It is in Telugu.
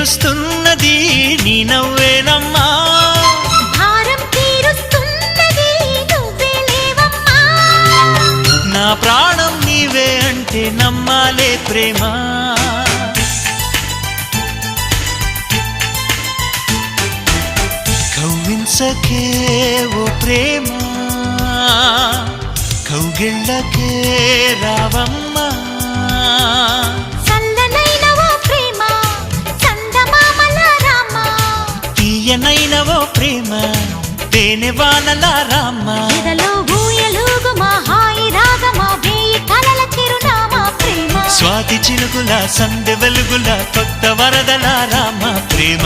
చేరుస్తున్నది నీ నవ్వేనమ్మా, భారం తీరుస్తున్నది నువ్వేలేవమ్మా. నా ప్రాణం నీవే అంటే నమ్మాలే ప్రేమ. కవ్వించకే ఓ ప్రేమ, కౌగిళ్ళకే రావమ్మా. చల్లనైన ఓ ప్రేమ చందమామల రామ, తీయనైన ఓ ప్రేమ తేనె వానల రామ. ఎదలో ఊయలుగుమా హాయి రాగమా వేయి కలల చిరునామా ప్రేమ. స్వాతి చినుకుల సందె వెలుగుల కొత్త వరదల రామ ప్రేమ.